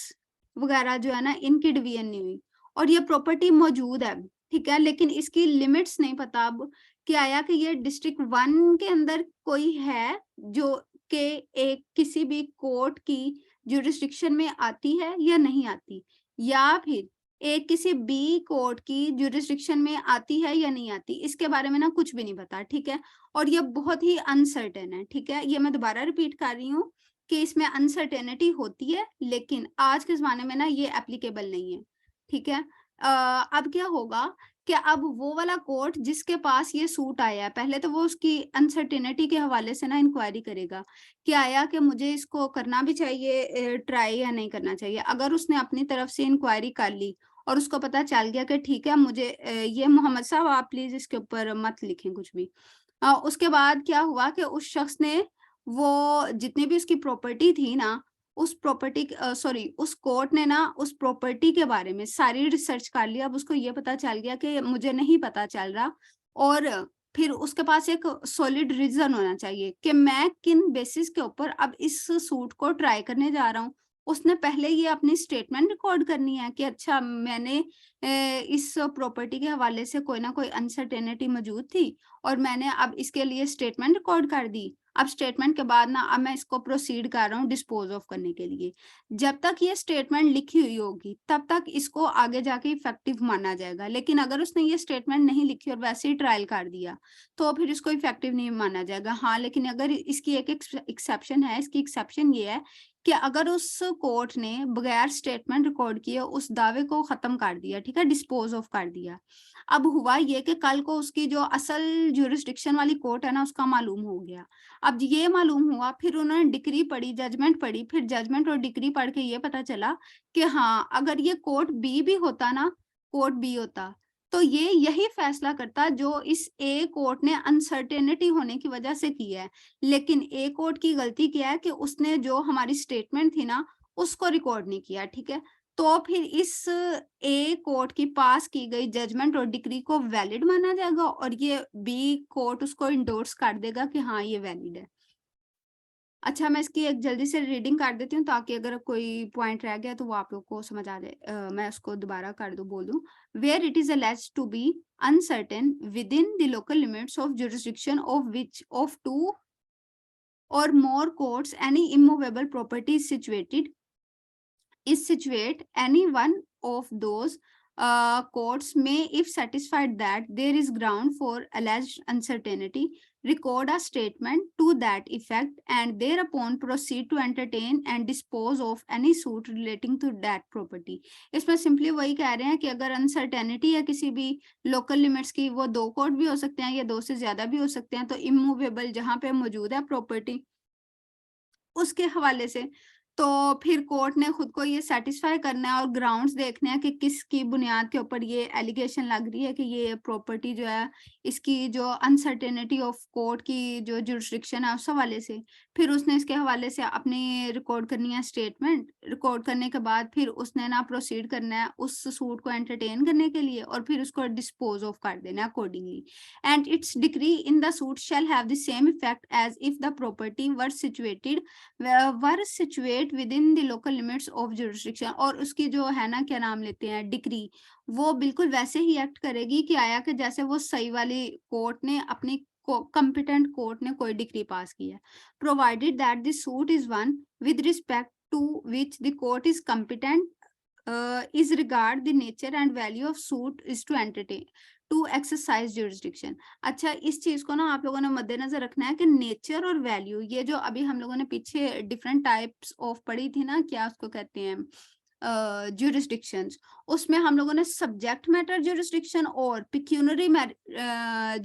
वगैरह जो है ना इनकी डिवीजन नहीं हुई, और ये प्रॉपर्टी मौजूद है, ठीक है, लेकिन इसकी लिमिट्स नहीं पता। अब क्या आया कि ये डिस्ट्रिक्ट 1 के अंदर कोई है जो के एक किसी भी कोर्ट की जुरिस्डिक्शन में आती है या नहीं आती, या फिर एक किसी बी कोर्ट की जुरिस्डिक्शन में आती है या नहीं आती, इसके बारे में ना कुछ भी नहीं पता, ठीक है। और ये बहुत ही अनसर्टेन है, ठीक है। ये मैं दोबारा रिपीट कर रही हूँ कि इसमें अनसर्टेनिटी होती है, लेकिन आज के जमाने में ना ये एप्लीकेबल नहीं है, ठीक है। अब क्या होगा कि अब वो वाला कोर्ट जिसके पास ये सूट आया है, पहले तो वो उसकी अनसर्टेनिटी के हवाले से ना इंक्वायरी करेगा कि आया कि मुझे इसको करना भी चाहिए ट्राई या नहीं करना चाहिए। अगर उसने अपनी तरफ से इंक्वायरी कर ली और उसको पता चल गया कि ठीक है मुझे ये मोहम्मद साहब आप प्लीज इसके ऊपर मत लिखें कुछ भी, उसके बाद क्या हुआ कि उस शख्स ने वो जितनी भी उसकी प्रॉपर्टी थी ना, उस प्रॉपर्टी सॉरी उस कोर्ट ने ना उस प्रॉपर्टी के बारे में सारी रिसर्च कर लिया। अब उसको ये पता चल गया कि मुझे नहीं पता चल रहा, और फिर उसके पास एक सॉलिड रीजन होना चाहिए कि मैं किन बेसिस के ऊपर अब इस सूट को ट्राई करने जा रहा हूँ। उसने पहले ये अपनी स्टेटमेंट रिकॉर्ड करनी है कि अच्छा मैंने इस प्रॉपर्टी के हवाले से कोई ना कोई अनसर्टेनिटी मौजूद थी और मैंने अब इसके लिए स्टेटमेंट रिकॉर्ड कर दी। अब स्टेटमेंट के बाद ना अब मैं इसको प्रोसीड कर रहा हूँ डिस्पोज ऑफ करने के लिए। जब तक ये स्टेटमेंट लिखी हुई होगी तब तक इसको आगे जाके इफेक्टिव माना जाएगा, लेकिन अगर उसने ये स्टेटमेंट नहीं लिखी और वैसे ही ट्रायल कर दिया तो फिर इसको इफेक्टिव नहीं माना जाएगा। हाँ, लेकिन अगर इसकी एक एक्सेप्शन है, इसकी एक्सेप्शन ये है कि अगर उस कोर्ट ने बगैर स्टेटमेंट रिकॉर्ड किए उस दावे को खत्म कर दिया, ठीक है, डिस्पोज ऑफ कर दिया। अब हुआ ये कि कल को उसकी जो असल जुरिस्डिक्शन वाली कोर्ट है ना उसका मालूम हो गया। अब ये मालूम हुआ, फिर उन्होंने डिक्री पढ़ी, जजमेंट पढ़ी, फिर जजमेंट और डिक्री पढ़ के ये पता चला कि हाँ अगर ये कोर्ट बी भी होता ना, कोर्ट बी होता तो ये यही फैसला करता जो इस ए कोर्ट ने अनसर्टेनिटी होने की वजह से किया है। लेकिन ए कोर्ट की गलती क्या है कि उसने जो हमारी स्टेटमेंट थी ना उसको रिकॉर्ड नहीं किया, ठीक है। तो फिर इस ए कोर्ट की पास की गई जजमेंट और डिक्री को वैलिड माना जाएगा और ये बी कोर्ट उसको इंडोर्स कर देगा कि हाँ ये वैलिड है। अच्छा, मैं इसकी एक जल्दी से रीडिंग कर देती हूँ ताकि अगर कोई पॉइंट रह गया तो वो आप लोग को समझ आ जाए। मैं उसको दोबारा कर दूं, बोल दूं। Where it is alleged to be uncertain within the local limits of jurisdiction of which of 2 or more courts any immovable property is situate any one of those courts may, if satisfied that there is ground for alleged uncertainty, record a statement to that effect, and thereupon proceed to entertain and dispose of any suit relating to that property. इसमें simply वही कह रहे हैं कि अगर uncertainty है किसी भी लोकल लिमिट्स की, वो 2 कोड भी हो सकते हैं या 2 से ज्यादा भी हो सकते हैं, तो इमूवेबल जहां पे मौजूद है प्रॉपर्टी उसके हवाले से, तो फिर कोर्ट ने खुद को ये सेटिस्फाई करना है और ग्राउंड्स देखने हैं कि किसकी बुनियाद के ऊपर ये एलिगेशन लग रही है कि ये प्रॉपर्टी जो है, इसकी जो अनसर्टेनिटी ऑफ कोर्ट की जो जुरिस्डिक्शन है उस हवाले से, फिर उसने इसके हवाले से अपनी रिकॉर्ड करनी है स्टेटमेंट। रिकॉर्ड करने के बाद फिर उसने ना प्रोसीड करना है उस सूट को एंटरटेन करने के लिए और फिर उसको डिस्पोज ऑफ कर देना accordingly. And its decree in the suit shall have the same effect as if the property were situate within the local limits of jurisdiction। और उसकी जो है ना, क्या नाम लेते हैं, डिक्री, वो बिल्कुल वैसे ही एक्ट करेगी कि आया कि जैसे वो सही वाली कोर्ट ने अपनी कंपिटेंट कोर्ट ने कोई डिक्री पास की है, provided that the suit is one with respect to which the court is competent is regard the nature and value of suit is to entertain to exercise jurisdiction। अच्छा, इस चीज को ना आप लोगों ने मद्देनजर रखना है कि नेचर और वैल्यू, ये जो अभी हम लोगों ने पीछे डिफरेंट टाइप्स ऑफ पढ़ी थी ना, क्या उसको कहते हैं, jurisdictions, उसमें हम लोगों ने सब्जेक्ट मैटर jurisdiction और पिक्यूनरी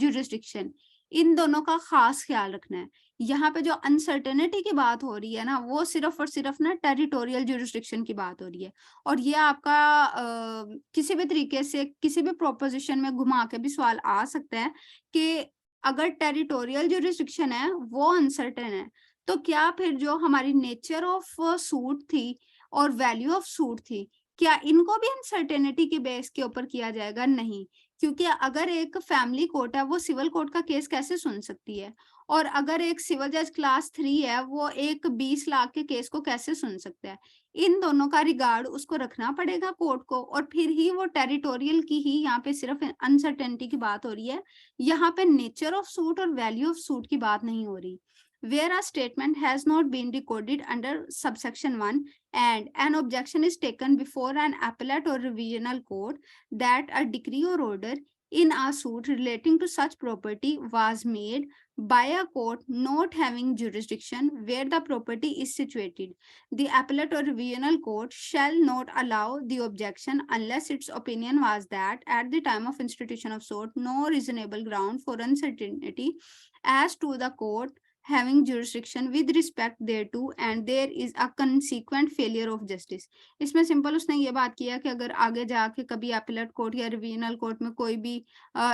jurisdiction, इन दोनों का खास ख्याल रखना है। यहाँ पे जो अनसर्टेनिटी की बात हो रही है ना, वो सिर्फ और सिर्फ ना टेरिटोरियल जुरिस्डिक्शन की बात हो रही है, और ये आपका किसी भी तरीके से किसी भी प्रोपोजिशन में घुमा के भी सवाल आ सकता है कि अगर टेरिटोरियल जुरिस्डिक्शन है वो अनसर्टेन है, तो क्या फिर जो हमारी नेचर ऑफ सूट थी और वैल्यू ऑफ सूट थी, क्या इनको भी अनसर्टेनिटी के बेस के ऊपर किया जाएगा? नहीं, क्योंकि अगर एक फैमिली कोर्ट है वो सिविल कोर्ट का केस कैसे सुन सकती है, और अगर एक सिविल जज क्लास 3 है वो एक 20 लाख के केस को कैसे सुन सकता है? इन दोनों का रिगार्ड उसको रखना पड़ेगा कोर्ट को, और फिर ही वो टेरिटोरियल की ही यहाँ पे सिर्फ अनसर्टेनिटी की बात हो रही है, यहाँ पे नेचर ऑफ सूट और वैल्यू ऑफ सूट की बात नहीं हो रही। Where a statement has not been recorded under subsection 1 and an objection is taken before an appellate or revisional court that a decree or order in a suit relating to such property was made by a court not having jurisdiction where the property is situated, the appellate or revisional court shall not allow the objection unless its opinion was that at the time of institution of suit no reasonable ground for uncertainty as to the court having jurisdiction with respect thereto and there is a consequent failure of justice। इसमें simple उसने ये बात किया कि अगर आगे जाके कभी अपीलेट कोर्ट या रिवीजनल कोर्ट में कोई भी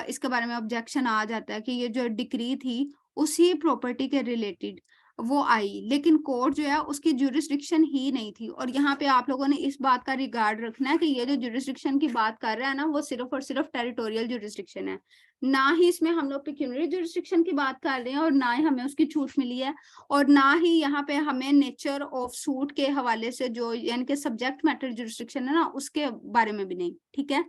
इसके बारे में ऑब्जेक्शन आ जाता है कि ये जो डिक्री थी उसी प्रॉपर्टी के रिलेटेड वो आई, लेकिन कोर्ट जो है उसकी जुरिस्डिक्शन ही नहीं थी, और यहाँ पे आप लोगों ने इस बात का रिगार्ड रखना है कि ये जो जुरिस्डिक्शन की बात कर रहा है ना, वो सिर्फ और सिर्फ टेरिटोरियल जुरिस्डिक्शन है, ना ही इसमें हम लोग पिक्यूनरी जुरिस्डिक्शन की बात कर रहे हैं, और ना ही हमें उसकी छूट मिली है, और ना ही यहाँ पे हमें नेचर ऑफ सूट के हवाले से जो यानी कि सब्जेक्ट मैटर जुरिस्डिक्शन है ना उसके बारे में भी नहीं। ठीक है,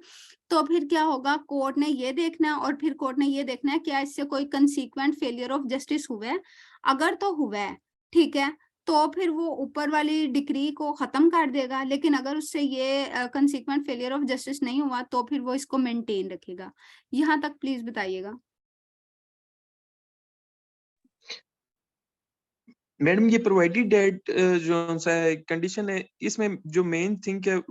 तो फिर क्या होगा, कोर्ट ने ये देखना है, और फिर कोर्ट ने ये देखना है क्या इससे कोई कंसीक्वेंट फेलियर ऑफ जस्टिस हुआ है, अगर तो हुआ है ठीक है तो फिर वो ऊपर वाली डिक्री को खत्म कर देगा, लेकिन अगर उससे ये कंसीक्वेंट फेलियर ऑफ जस्टिस नहीं हुआ तो फिर वो इसको मेंटेन रखेगा। यहाँ तक प्लीज बताइएगा। मैडम ये प्रोवाइडेड डेट जो सा है कंडीशन है, इसमें जो मेन थिंग है,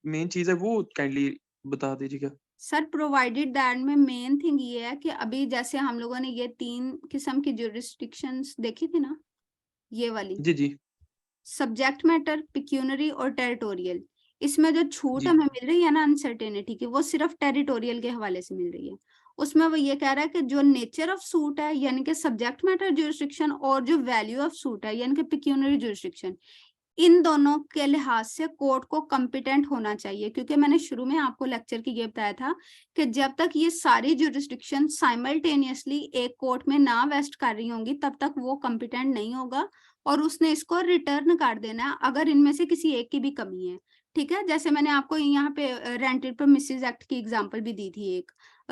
मेन चीज है वो काइंडली बता दीजिएगा। सर प्रोवाइडेड दैट में मेन थिंग ये है कि अभी जैसे हम लोगों ने ये 3 किस्म की जुरिस्डिक्शंस देखी थी ना, ये वाली जी जी, सब्जेक्ट मैटर, पिक्यूनरी और टेरिटोरियल, इसमें जो छूट जी। हमें मिल रही है ना अनसर्टेनिटी की, वो सिर्फ टेरिटोरियल के हवाले से मिल रही है। उसमें वो ये कह रहा है कि जो नेचर ऑफ सूट है यानी कि सब्जेक्ट मैटर जुरिस्डिक्शन और जो वैल्यू ऑफ सूट है यानी कि पिक्यूनरी जुरिस्डिक्शन, इन दोनों के लिहाज से कोर्ट को कॉम्पिटेंट होना चाहिए, क्योंकि मैंने शुरू में आपको लेक्चर की ये बताया था कि जब तक ये सारी जुरिस्डिक्शन साइमल्टेनियसली एक कोर्ट में ना वेस्ट कर रही होंगी तब तक वो कॉम्पिटेंट नहीं होगा, और उसने इसको रिटर्न कर देना है अगर इनमें से किसी एक की भी कमी है। ठीक है, जैसे मैंने आपको यहाँ पे रेंटेड प्रीमिसेस एक्ट की एग्जांपल भी दी थी एक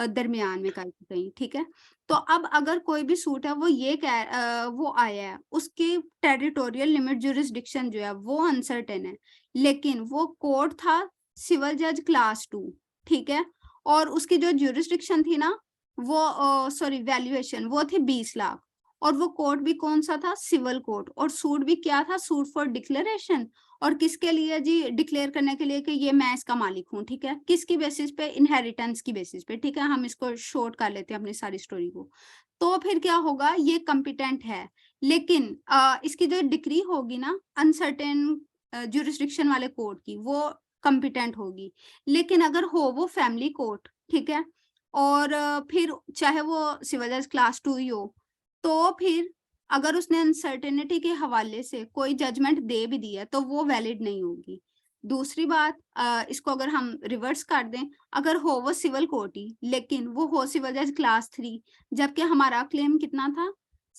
दरमियान में कहीं। ठीक है, तो अब अगर कोई भी सूट है वो ये वो आया है, उसकी टेरिटोरियल लिमिट जुरिस्डिक्शन जो है वो अनसर्टेन है, लेकिन वो कोर्ट था सिविल जज क्लास 2, ठीक है, और उसकी जो जुरिस्डिक्शन थी ना वो सॉरी वैल्यूएशन वो थी 20 लाख, और वो कोर्ट भी कौन सा था, सिविल कोर्ट, और सूट भी क्या था, सूट फॉर डिक्लेरेशन, और किसके लिए जी, डिक्लेयर करने के लिए कि ये मैं इसका मालिक हूँ, ठीक है, किसकी बेसिस पे, इनहेरिटेंस की बेसिस पे, ठीक है, हम इसको शॉर्ट कर लेते हैं अपनी सारी स्टोरी को। तो फिर क्या होगा, ये कॉम्पिटेंट है, लेकिन इसकी जो डिग्री होगी ना अनसर्टेन ज्यूरिसडिक्शन वाले कोर्ट की, वो कॉम्पिटेंट होगी। लेकिन अगर हो वो फैमिली कोर्ट, ठीक है, और फिर चाहे वो सिविल जज क्लास 2 ही हो, तो फिर अगर उसने अनसर्टेनिटी के हवाले से कोई जजमेंट दे भी दिया तो वो वैलिड नहीं होगी। दूसरी बात, इसको अगर हम रिवर्स कर दें, अगर हो वो सिविल कोर्ट ही, लेकिन वो हो सिविल जज क्लास 3, जबकि हमारा क्लेम कितना था,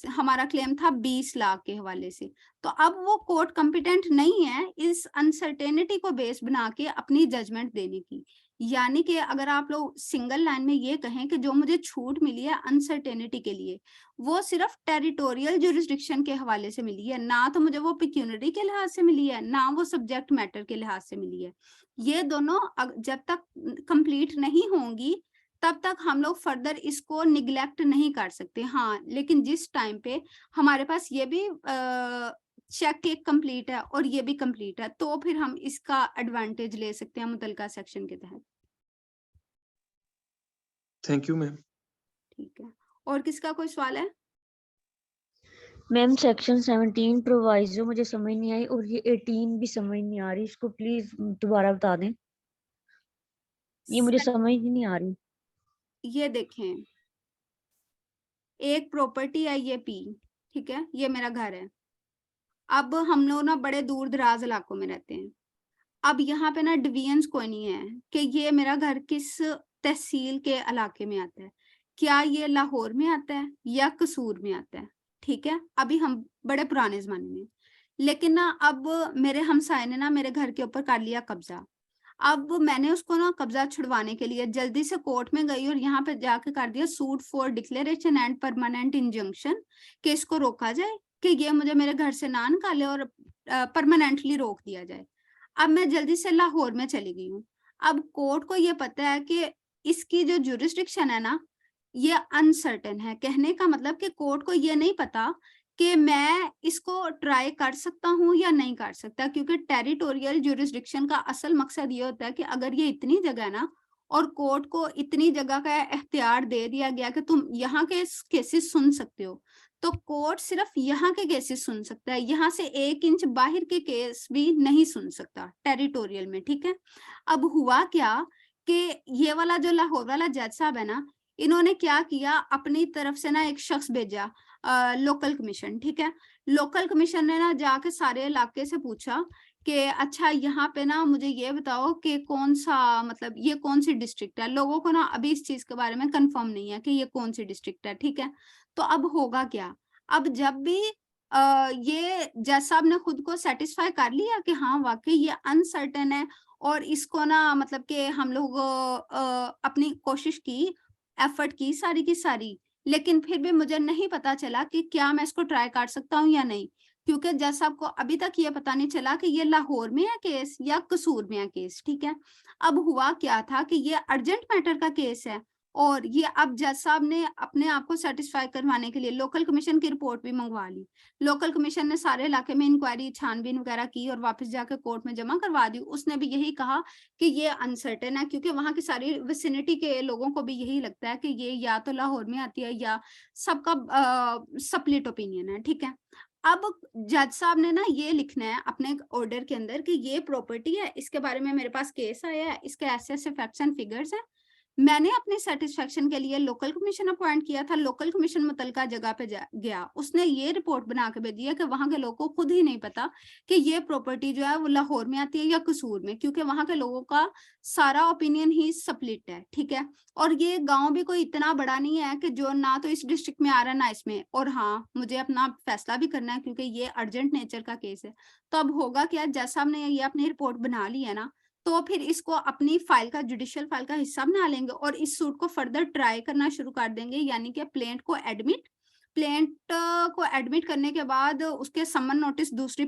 हमारा क्लेम था 20 लाख के हवाले से, तो अब वो कोर्ट कॉम्पिटेंट नहीं है इस अनसर्टेनिटी को बेस बना के अपनी जजमेंट देने की। यानी कि अगर आप लोग सिंगल लाइन में ये कहें कि जो मुझे छूट मिली है अनसर्टेनिटी के लिए, वो सिर्फ टेरिटोरियल ज्यूरिसडिक्शन के हवाले से मिली है, ना तो मुझे वो पिक्यूनरी के लिहाज से मिली है, ना वो सब्जेक्ट मैटर के लिहाज से मिली है। ये दोनों जब तक कंप्लीट नहीं होंगी तब तक हम लोग फर्दर इसको निग्लेक्ट नहीं कर सकते। हाँ, लेकिन जिस टाइम पे हमारे पास ये भी चेक एक कंप्लीट है और ये भी कंप्लीट है, तो फिर हम इसका एडवांटेज ले सकते हैं मुतलका सेक्शन के तहत। Thank you ma'am. ठीक है, और किसका कोई सवाल है? मैम सेक्शन 17 प्रोवाइजो मुझे समझ नहीं आई, और ये 18 भी समझ नहीं आ रही, इसको प्लीज दोबारा बता दें, ये मुझे समझ ही नहीं आ रही। ये देखें, एक प्रॉपर्टी है ये पी, ठीक है, ये मेरा घर है। अब हम लोग ना बड़े दूर दराज इलाकों में रहते हैं। अब यहाँ पे ना डिवीजन्स कोई नहीं है कि ये मेरा घर किस तहसील के इलाके में आता है, क्या ये लाहौर में आता है या कसूर में आता है, ठीक है, अभी हम बड़े पुराने जमाने में। लेकिन ना अब मेरे हमसाये ने ना मेरे घर के ऊपर कर लिया कब्जा। अब मैंने उसको ना कब्जा छुड़वाने के लिए जल्दी से कोर्ट में गई और यहाँ पे जाके कर दिया suit for declaration and permanent injunction कि इसको रोका जाए कि ये मुझे मेरे घर से ना निकाले और परमानेंटली रोक दिया जाए। अब मैं जल्दी से लाहौर में चली गई हूँ। अब कोर्ट को ये पता है कि इसकी जो ज्यूरिसडिक्शन है ना ये अनसर्टेन है, कहने का मतलब कि कोर्ट को ये नहीं पता कि मैं इसको ट्राई कर सकता हूँ या नहीं कर सकता, क्योंकि टेरिटोरियल ज्यूरिसडिक्शन का असल मकसद ये होता है कि अगर ये इतनी जगह है ना और कोर्ट को इतनी जगह का इख्तियार दे दिया गया कि तुम यहाँ के केसेस सुन सकते हो, तो कोर्ट सिर्फ यहाँ के केसेस सुन सकता है, यहाँ से 1 इंच बाहर के केस भी नहीं सुन सकता टेरिटोरियल में, ठीक है। अब हुआ क्या कि ये वाला जो लाहौर वाला जज साहब है ना, इन्होंने क्या किया, अपनी तरफ से ना एक शख्स भेजा, लोकल कमीशन, ठीक है। लोकल कमीशन ने ना जाके सारे इलाके से पूछा कि अच्छा यहाँ पे ना मुझे ये बताओ कि कौन सा, मतलब ये कौन सी डिस्ट्रिक्ट है। लोगों को ना अभी इस चीज के बारे में कंफर्म नहीं है कि ये कौन सी डिस्ट्रिक्ट है, ठीक है। तो अब होगा क्या, अब जब भी ये जज साहब ने खुद को सेटिस्फाई कर लिया कि हाँ वाकई ये अनसर्टेन है और इसको ना मतलब कि हम लोग अपनी कोशिश की, एफर्ट की सारी की सारी, लेकिन फिर भी मुझे नहीं पता चला कि क्या मैं इसको ट्राई कर सकता हूँ या नहीं, क्योंकि जज साहब को अभी तक ये पता नहीं चला कि ये लाहौर में है केस या कसूर में है केस, ठीक है। अब हुआ क्या था कि ये अर्जेंट मैटर का केस है और ये अब जज साहब ने अपने आप को सेटिस्फाई करवाने के लिए लोकल कमीशन की रिपोर्ट भी मंगवा ली। लोकल कमीशन ने सारे इलाके में इंक्वायरी छानबीन वगैरह की और वापस जाकर कोर्ट में जमा करवा दी। उसने भी यही कहा कि ये अनसर्टेन है, क्योंकि वहां की सारी विसिनिटी के लोगों को भी यही लगता है कि ये या तो लाहौर में आती है या सबका स्प्लिट ओपिनियन है, ठीक है। अब जज साहब ने ना ये लिखना है अपने ऑर्डर के अंदर कि ये प्रॉपर्टी है, इसके बारे में मेरे पास केस आया है, इसके ऐसे ऐसे फैक्ट्स एंड फिगर्स हैं। मैंने अपने सेटिस्फेक्शन के लिए लोकल कमीशन अपॉइंट किया था, लोकल कमीशन मुतलका जगह पे गया, उसने ये रिपोर्ट बना के भेजी है कि वहां के लोगों को खुद ही नहीं पता कि ये प्रॉपर्टी जो है वो लाहौर में आती है या कसूर में, क्योंकि वहां के लोगों का सारा ओपिनियन ही स्प्लिट है, ठीक है। और ये गांव भी कोई इतना बड़ा नहीं है कि जो ना तो इस डिस्ट्रिक्ट में आ रहा है ना इसमें, और हाँ मुझे अपना फैसला भी करना है क्योंकि ये अर्जेंट नेचर का केस है। तो अब होगा क्या, जज साहब ने ये अपनी रिपोर्ट बना ली है ना, तो फिर इसको अपनी फाइल का, जुडिशियल फाइल का हिस्सा बना लेंगे और इस सूट को फर्दर ट्राई करना शुरू कर देंगे, यानी कि प्लेंट को एडमिट करने के बाद उसके समन नोटिस दूसरी